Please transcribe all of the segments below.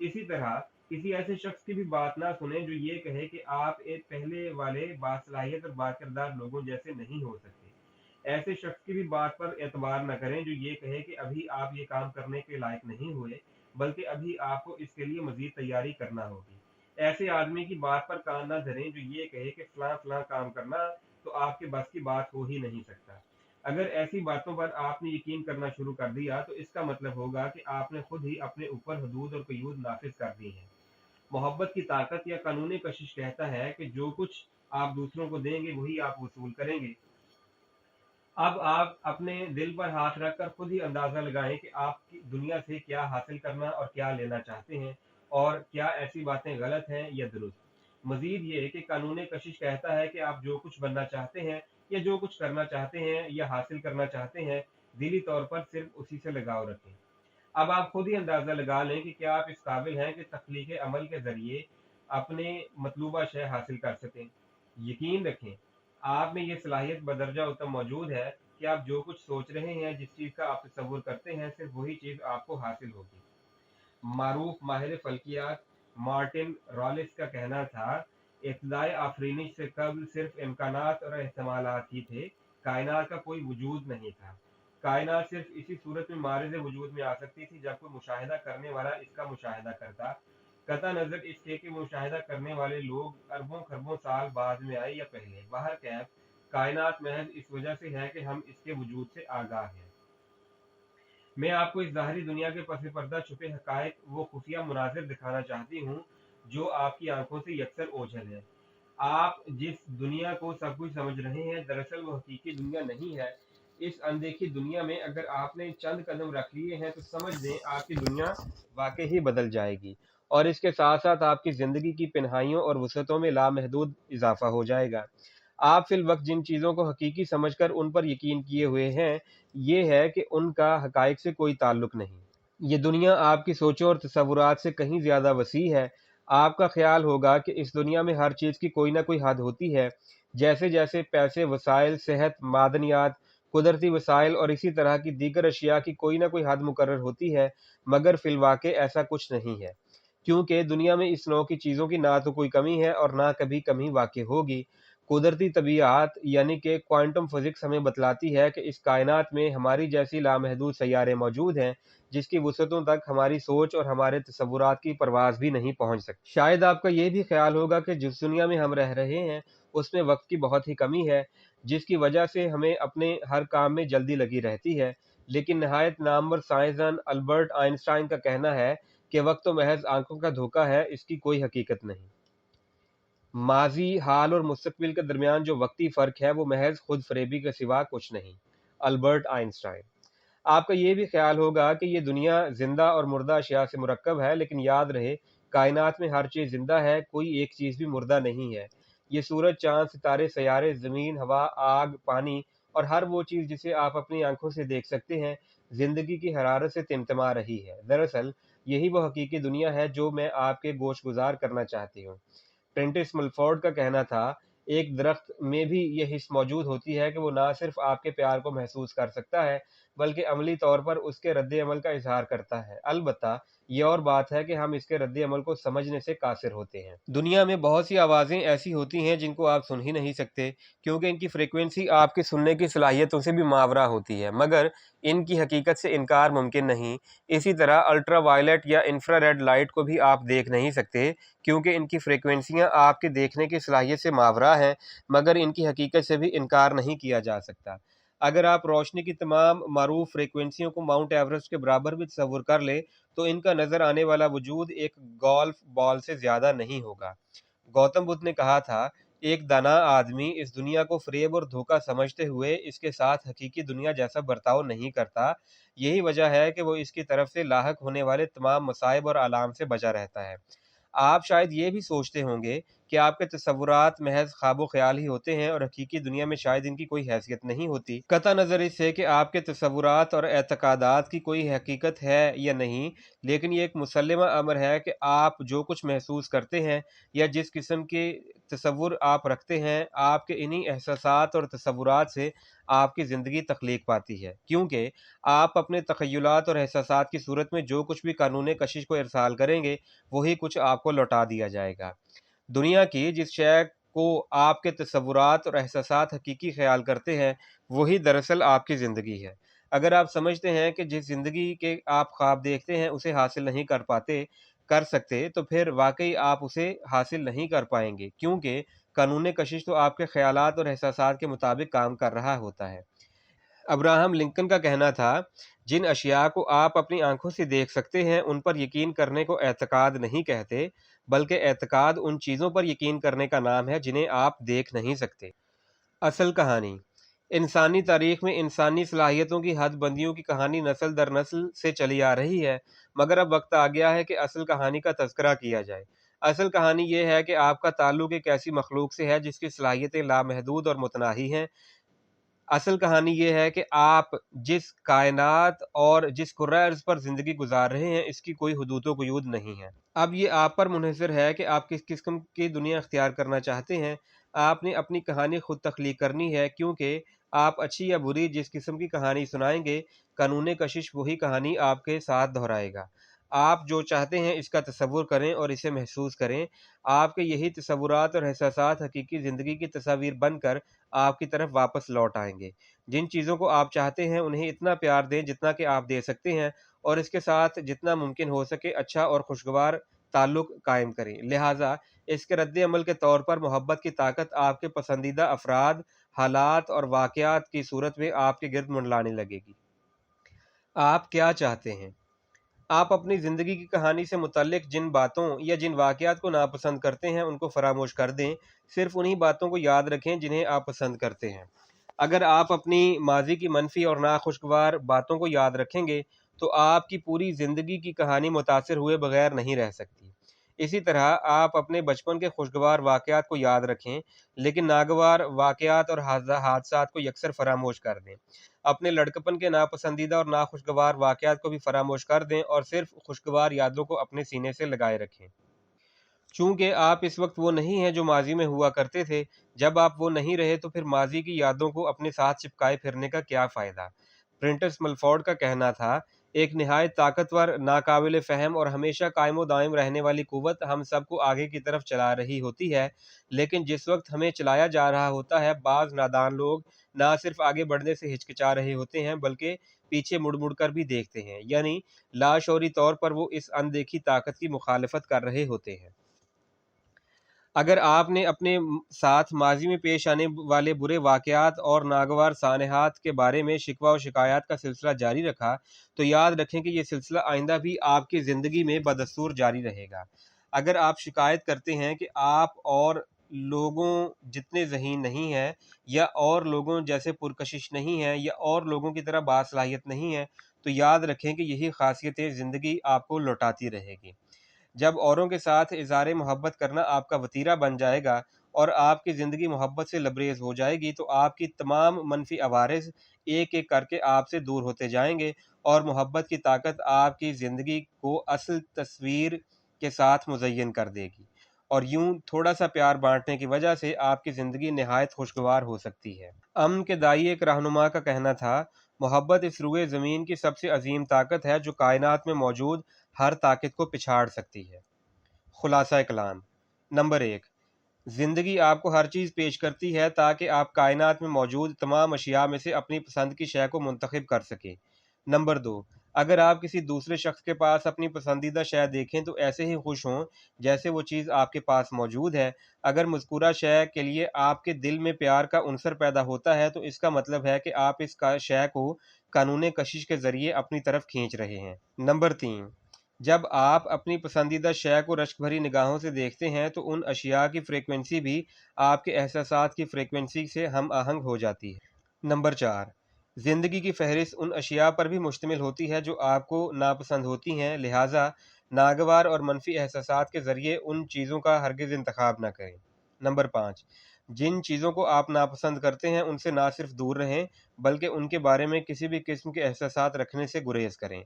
اسی طرح کسی ایسے شخص کی بھی بات نہ سنیں جو یہ کہے کہ آپ ایک پہلے والے باصلاحیت اور باکردار لوگوں جیسے نہیں ہو سکتے۔ ایسے شخص کی بھی بات پر اعتبار نہ کریں جو یہ کہے کہ ابھی آپ یہ کام کرنے کے لائق نہیں ہوئے، بلکہ ابھی آپ کو اس کے لیے مزید تیاری کرنا ہوگی۔ ایسے آدمی کی بات پر کان نہ دھریں جو یہ کہے کہ فلاں فلاں کام کرنا تو آپ کے بس کی بات ہو ہی نہیں سکتا۔ اگر ایسی باتوں پر آپ نے یقین کرنا شروع کر دیا تو اس کا مطلب ہوگا کہ آپ نے خود ہی اپنے اوپر حدود اور قیود نافذ کر دی ہیں۔ محبت کی طاقت یا قانون کشش کہتا ہے کہ جو کچھ آپ دوسروں کو دیں گے وہی آپ وصول کریں گے۔ اب آپ اپنے دل پر ہاتھ رکھ کر خود ہی اندازہ لگائیں کہ آپ کی دنیا سے کیا حاصل کرنا اور کیا لینا چاہتے ہیں، اور کیا ایسی باتیں غلط ہیں یا درست۔ مزید یہ کہ قانون کشش کہتا ہے کہ آپ جو کچھ بننا چاہتے ہیں یا جو کچھ کرنا چاہتے ہیں یا حاصل کرنا چاہتے ہیں، دلی طور پر صرف اسی سے لگاؤ رکھیں۔ اب آپ خود ہی اندازہ لگا لیں کہ کیا آپ اس قابل ہیں کہ تخلیق عمل کے ذریعے اپنے مطلوبہ شے حاصل کر سکیں۔ یقین رکھیں آپ میں یہ صلاحیت بدرجہ اتم موجود ہے کہ آپ جو کچھ سوچ رہے ہیں، جس چیز کا آپ تصور کرتے ہیں، صرف وہی چیز آپ کو حاصل ہوگی۔ معروف ماہر فلکیات مارٹن رالس کا کہنا تھا، ابتدائے آفرینش سے قبل صرف امکانات اور احتمالات ہی تھے، کائنات کا کوئی وجود نہیں تھا۔ کائنات صرف اسی صورت میں معرض وجود میں آ سکتی تھی جب کوئی مشاہدہ کرنے والا اس کا مشاہدہ کرتا، قطع نظر اس کے کہ مشاہدہ کرنے والے لوگ اربوں خربوں سال بعد میں آئے یا پہلے۔ بہرکیف کائنات محض اس وجہ سے ہے کہ ہم اس کے وجود سے آگاہ ہیں۔ میں آپ کو اس ظاہری دنیا کے پس پردہ چھپے حقائق، وہ خفیہ مناظر دکھانا چاہتی ہوں جو آپ کی آنکھوں سے یکسر اوجھل ہیں۔ آپ جس دنیا کو سب کچھ سمجھ رہے ہیں، دراصل وہ حقیقی دنیا نہیں ہے۔ اس اندیکھی دنیا میں اگر آپ نے چند قدم رکھ لیے ہیں تو سمجھ لیں آپ کی دنیا واقعی ہی بدل جائے گی، اور اس کے ساتھ ساتھ آپ کی زندگی کی تنہائیوں اور وسعتوں میں لامحدود اضافہ ہو جائے گا۔ آپ فی الوقت جن چیزوں کو حقیقی سمجھ کر ان پر یقین کیے ہوئے ہیں، یہ ہے کہ ان کا حقائق سے کوئی تعلق نہیں۔ یہ دنیا آپ کی سوچوں اور تصورات سے کہیں زیادہ وسیع ہے۔ آپ کا خیال ہوگا کہ اس دنیا میں ہر چیز کی کوئی نہ کوئی حد ہوتی ہے، جیسے جیسے پیسے، وسائل، صحت، معدنیات، قدرتی وسائل اور اسی طرح کی دیگر اشیاء کی کوئی نہ کوئی حد مقرر ہوتی ہے، مگر فی الواقع ایسا کچھ نہیں ہے، کیونکہ دنیا میں اس نوع کی چیزوں کی نہ تو کوئی کمی ہے اور نہ کبھی کمی واقع ہوگی۔ قدرتی طبیعت یعنی کہ کوانٹم فزکس ہمیں بتلاتی ہے کہ اس کائنات میں ہماری جیسی لامحدود سیارے موجود ہیں جس کی وسعتوں تک ہماری سوچ اور ہمارے تصورات کی پرواز بھی نہیں پہنچ سکتی۔ شاید آپ کا یہ بھی خیال ہوگا کہ جس دنیا میں ہم رہ رہے ہیں اس میں وقت کی بہت ہی کمی ہے، جس کی وجہ سے ہمیں اپنے ہر کام میں جلدی لگی رہتی ہے، لیکن نہایت نامور سائنسدان البرٹ آئنسٹائن کا کہنا ہے کہ وقت تو محض آنکھوں کا دھوکہ ہے، اس کی کوئی حقیقت نہیں۔ ماضی، حال اور مستقبل کے درمیان جو وقتی فرق ہے وہ محض خود فریبی کے سوا کچھ نہیں۔ Albert Einstein. آپ کا یہ بھی خیال ہوگا کہ یہ دنیا زندہ اور مردہ اشیاء سے مرکب ہے، لیکن یاد رہے کائنات میں ہر چیز زندہ ہے، کوئی ایک چیز بھی مردہ نہیں ہے۔ یہ سورج، چاند، ستارے، سیارے، زمین، ہوا، آگ، پانی اور ہر وہ چیز جسے آپ اپنی آنکھوں سے دیکھ سکتے ہیں، زندگی کی حرارت سے تمتما رہی ہے۔ دراصل یہی وہ حقیقی دنیا ہے جو میں آپ کے گوش گزار کرنا چاہتی ہوں۔ پرنٹس ملفورڈ کا کہنا تھا، ایک درخت میں بھی یہ حس موجود ہوتی ہے کہ وہ نہ صرف آپ کے پیار کو محسوس کر سکتا ہے بلکہ عملی طور پر اس کے رد عمل کا اظہار کرتا ہے۔ البتہ یہ اور بات ہے کہ ہم اس کے رد عمل کو سمجھنے سے قاصر ہوتے ہیں۔ دنیا میں بہت سی آوازیں ایسی ہوتی ہیں جن کو آپ سن ہی نہیں سکتے، کیونکہ ان کی فریکوینسی آپ کے سننے کی صلاحیتوں سے بھی ماورا ہوتی ہے، مگر ان کی حقیقت سے انکار ممکن نہیں۔ اسی طرح الٹرا وائلٹ یا انفرا ریڈ لائٹ کو بھی آپ دیکھ نہیں سکتے، کیونکہ ان کی فریکوینسیاں آپ کے دیکھنے کی صلاحیت سے ماورا ہیں، مگر ان کی حقیقت سے بھی انکار نہیں کیا جا سکتا۔ اگر آپ روشنی کی تمام معروف فریکوینسیوں کو ماؤنٹ ایورسٹ کے برابر بھی تصور کر لیں تو ان کا نظر آنے والا وجود ایک گولف بال سے زیادہ نہیں ہوگا۔ گوتم بدھ نے کہا تھا، ایک دانا آدمی اس دنیا کو فریب اور دھوکہ سمجھتے ہوئے اس کے ساتھ حقیقی دنیا جیسا برتاؤ نہیں کرتا، یہی وجہ ہے کہ وہ اس کی طرف سے لاحق ہونے والے تمام مصائب اور آلام سے بچا رہتا ہے۔ آپ شاید یہ بھی سوچتے ہوں گے کہ آپ کے تصورات محض خواب و خیال ہی ہوتے ہیں اور حقیقی دنیا میں شاید ان کی کوئی حیثیت نہیں ہوتی۔ قطع نظر اس سے کہ آپ کے تصورات اور اعتقادات کی کوئی حقیقت ہے یا نہیں، لیکن یہ ایک مسلمہ امر ہے کہ آپ جو کچھ محسوس کرتے ہیں یا جس قسم کے تصور آپ رکھتے ہیں، آپ کے انہی احساسات اور تصورات سے آپ کی زندگی تخلیق پاتی ہے، کیونکہ آپ اپنے تخیلات اور احساسات کی صورت میں جو کچھ بھی قانون کشش کو ارسال کریں گے وہی کچھ آپ کو لوٹا دیا جائے گا۔ دنیا کی جس شے کو آپ کے تصورات اور احساسات حقیقی خیال کرتے ہیں وہی دراصل آپ کی زندگی ہے۔ اگر آپ سمجھتے ہیں کہ جس زندگی کے آپ خواب دیکھتے ہیں اسے حاصل نہیں کر سکتے تو پھر واقعی آپ اسے حاصل نہیں کر پائیں گے، کیونکہ قانون کشش تو آپ کے خیالات اور احساسات کے مطابق کام کر رہا ہوتا ہے۔ ابراہم لنکن کا کہنا تھا، جن اشیاء کو آپ اپنی آنکھوں سے دیکھ سکتے ہیں ان پر یقین کرنے کو اعتقاد نہیں کہتے، بلکہ اعتقاد ان چیزوں پر یقین کرنے کا نام ہے جنہیں آپ دیکھ نہیں سکتے۔ اصل کہانی۔ انسانی تاریخ میں انسانی صلاحیتوں کی حد بندیوں کی کہانی نسل در نسل سے چلی آ رہی ہے، مگر اب وقت آ گیا ہے کہ اصل کہانی کا تذکرہ کیا جائے۔ اصل کہانی یہ ہے کہ آپ کا تعلق ایک ایسی مخلوق سے ہے جس کی صلاحیتیں لامحدود اور متناہی ہیں۔ اصل کہانی یہ ہے کہ آپ جس کائنات اور جس کرۂ ارض پر زندگی گزار رہے ہیں اس کی کوئی حدود و قیود نہیں ہے۔ اب یہ آپ پر منحصر ہے کہ آپ کس قسم کی دنیا اختیار کرنا چاہتے ہیں۔ آپ نے اپنی کہانی خود تخلیق کرنی ہے، کیونکہ آپ اچھی یا بری جس قسم کی کہانی سنائیں گے قانون کشش وہی کہانی آپ کے ساتھ دہرائے گا۔ آپ جو چاہتے ہیں اس کا تصور کریں اور اسے محسوس کریں۔ آپ کے یہی تصورات اور احساسات حقیقی زندگی کی تصاویر بن کر آپ کی طرف واپس لوٹ آئیں گے۔ جن چیزوں کو آپ چاہتے ہیں انہیں اتنا پیار دیں جتنا کہ آپ دے سکتے ہیں، اور اس کے ساتھ جتنا ممکن ہو سکے اچھا اور خوشگوار تعلق قائم کریں۔ لہٰذا اس کے رد عمل کے طور پر محبت کی طاقت آپ کے پسندیدہ افراد، حالات اور واقعات کی صورت میں آپ کے گرد منڈلانے لگے گی۔ آپ کیا چاہتے ہیں؟ آپ اپنی زندگی کی کہانی سے متعلق جن باتوں یا جن واقعات کو ناپسند کرتے ہیں ان کو فراموش کر دیں، صرف انہی باتوں کو یاد رکھیں جنہیں آپ پسند کرتے ہیں۔ اگر آپ اپنی ماضی کی منفی اور ناخوشگوار باتوں کو یاد رکھیں گے تو آپ کی پوری زندگی کی کہانی متاثر ہوئے بغیر نہیں رہ سکتی۔ اسی طرح آپ اپنے بچپن کے خوشگوار واقعات کو یاد رکھیں، لیکن ناگوار واقعات اور حادثات کو یکسر فراموش کر دیں۔ اپنے لڑکپن کے ناپسندیدہ اور ناخوشگوار واقعات کو بھی فراموش کر دیں اور صرف خوشگوار یادوں کو اپنے سینے سے لگائے رکھیں۔ چونکہ آپ اس وقت وہ نہیں ہیں جو ماضی میں ہوا کرتے تھے، جب آپ وہ نہیں رہے تو پھر ماضی کی یادوں کو اپنے ساتھ چپکائے پھرنے کا کیا فائدہ۔ پرنٹس ملفورڈ کا کہنا تھا، ایک نہایت طاقتور، ناقابل فہم اور ہمیشہ قائم و دائم رہنے والی قوت ہم سب کو آگے کی طرف چلا رہی ہوتی ہے، لیکن جس وقت ہمیں چلایا جا رہا ہوتا ہے بعض نادان لوگ نہ صرف آگے بڑھنے سے ہچکچا رہے ہوتے ہیں بلکہ پیچھے مڑ مڑ کر بھی دیکھتے ہیں، یعنی لاشعوری طور پر وہ اس اندیکھی طاقت کی مخالفت کر رہے ہوتے ہیں۔ اگر آپ نے اپنے ساتھ ماضی میں پیش آنے والے برے واقعات اور ناگوار سانحات کے بارے میں شکوہ و شکایات کا سلسلہ جاری رکھا تو یاد رکھیں کہ یہ سلسلہ آئندہ بھی آپ کی زندگی میں بدستور جاری رہے گا۔ اگر آپ شکایت کرتے ہیں کہ آپ اور لوگوں جتنے ذہین نہیں ہیں، یا اور لوگوں جیسے پرکشش نہیں ہیں، یا اور لوگوں کی طرح باصلاحیت نہیں ہیں، تو یاد رکھیں کہ یہی خاصیتیں زندگی آپ کو لوٹاتی رہے گی۔ جب اوروں کے ساتھ اظہار محبت کرنا آپ کا وتیرہ بن جائے گا اور آپ کی زندگی محبت سے لبریز ہو جائے گی تو آپ کی تمام منفی عوارض ایک ایک کر کے آپ سے دور ہوتے جائیں گے، اور محبت کی طاقت آپ کی زندگی کو اصل تصویر کے ساتھ مزین کر دے گی، اور یوں تھوڑا سا پیار بانٹنے کی وجہ سے آپ کی زندگی نہایت خوشگوار ہو سکتی ہے۔ امن کے دائی ایک رہنما کا کہنا تھا، محبت اس روئے زمین کی سب سے عظیم طاقت ہے جو کائنات میں موجود ہر طاقت کو پچھاڑ سکتی ہے۔ خلاصہ کلام۔ نمبر 1، زندگی آپ کو ہر چیز پیش کرتی ہے تاکہ آپ کائنات میں موجود تمام اشیاء میں سے اپنی پسند کی شے کو منتخب کر سکیں۔ نمبر 2، اگر آپ کسی دوسرے شخص کے پاس اپنی پسندیدہ شے دیکھیں تو ایسے ہی خوش ہوں جیسے وہ چیز آپ کے پاس موجود ہے۔ اگر مذکورہ شے کے لیے آپ کے دل میں پیار کا عنصر پیدا ہوتا ہے تو اس کا مطلب ہے کہ آپ اس شے کو قانون کشش کے ذریعے اپنی طرف کھینچ رہے ہیں۔ نمبر 3، جب آپ اپنی پسندیدہ شے کو رشک بھری نگاہوں سے دیکھتے ہیں تو ان اشیاء کی فریکوینسی بھی آپ کے احساسات کی فریکوینسی سے ہم آہنگ ہو جاتی ہے۔ نمبر 4، زندگی کی فہرست ان اشیاء پر بھی مشتمل ہوتی ہے جو آپ کو ناپسند ہوتی ہیں، لہٰذا ناگوار اور منفی احساسات کے ذریعے ان چیزوں کا ہرگز انتخاب نہ کریں۔ نمبر 5، جن چیزوں کو آپ ناپسند کرتے ہیں ان سے نہ صرف دور رہیں بلکہ ان کے بارے میں کسی بھی قسم کے احساسات رکھنے سے گریز کریں۔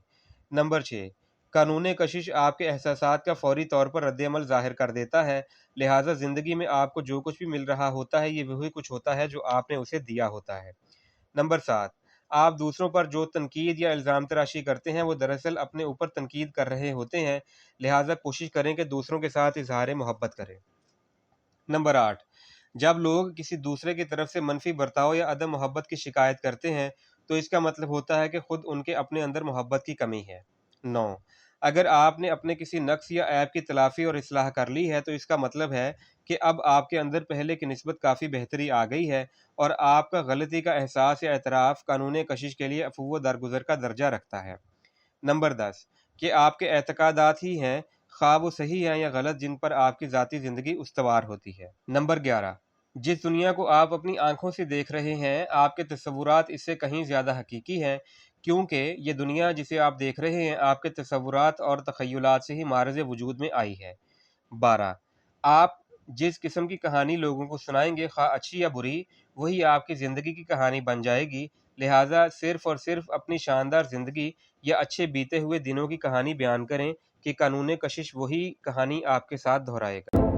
نمبر 6، قانون کشش آپ کے احساسات کا فوری طور پر رد عمل ظاہر کر دیتا ہے، لہٰذا زندگی میں آپ کو جو کچھ بھی مل رہا ہوتا ہے یہ وہی کچھ ہوتا ہے جو آپ نے اسے دیا ہوتا ہے۔ نمبر 7، آپ دوسروں پر جو تنقید یا الزام تراشی کرتے ہیں وہ دراصل اپنے اوپر تنقید کر رہے ہوتے ہیں، لہٰذا کوشش کریں کہ دوسروں کے ساتھ اظہار محبت کریں۔ نمبر 8، جب لوگ کسی دوسرے کی طرف سے منفی برتاؤ یا عدم محبت کی شکایت کرتے ہیں تو اس کا مطلب ہوتا ہے کہ خود ان کے اپنے اندر محبت کی کمی ہے۔ 9، اگر آپ نے اپنے کسی نقص یا عیب کی تلافی اور اصلاح کر لی ہے تو اس کا مطلب ہے کہ اب آپ کے اندر پہلے کی نسبت کافی بہتری آ گئی ہے اور آپ کا غلطی کا احساس یا اعتراف قانون کشش کے لیے عفو و درگزر کا درجہ رکھتا ہے۔ نمبر 10، کہ آپ کے اعتقادات ہی ہیں، خواہ وہ صحیح ہیں یا غلط، جن پر آپ کی ذاتی زندگی استوار ہوتی ہے۔ نمبر 11، جس دنیا کو آپ اپنی آنکھوں سے دیکھ رہے ہیں آپ کے تصورات اس سے کہیں زیادہ حقیقی ہیں، کیونکہ یہ دنیا جسے آپ دیکھ رہے ہیں آپ کے تصورات اور تخیلات سے ہی معرض وجود میں آئی ہے۔ 12، آپ جس قسم کی کہانی لوگوں کو سنائیں گے، خواہ اچھی یا بری، وہی آپ کی زندگی کی کہانی بن جائے گی، لہٰذا صرف اور صرف اپنی شاندار زندگی یا اچھے بیتے ہوئے دنوں کی کہانی بیان کریں کہ قانون کشش وہی کہانی آپ کے ساتھ دہرائے گا۔